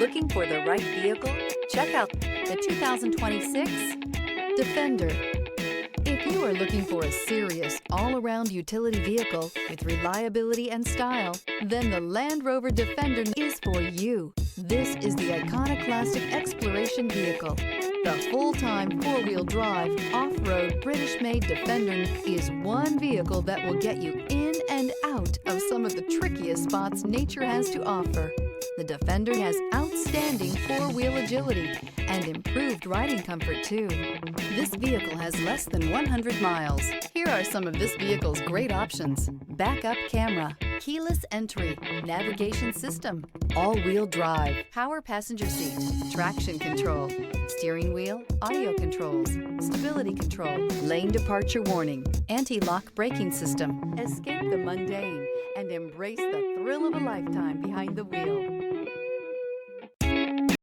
Looking for the right vehicle? Check out the 2026 Defender. If you are looking for a serious, all-around utility vehicle with reliability and style, then the Land Rover Defender is for you. This is the iconoclastic exploration vehicle. The full-time four-wheel drive, off-road, British-made Defender is one vehicle that will get you in and out of some of the trickiest spots nature has to offer. The Defender has outstanding four-wheel agility and improved riding comfort too. This vehicle has less than 100 miles. Here are some of this vehicle's great options: backup camera, keyless entry, navigation system, all-wheel drive, power passenger seat, traction control, steering wheel audio controls, stability control, lane departure warning, anti-lock braking system. Escape the mundane and embrace the thrill of a lifetime behind the wheel.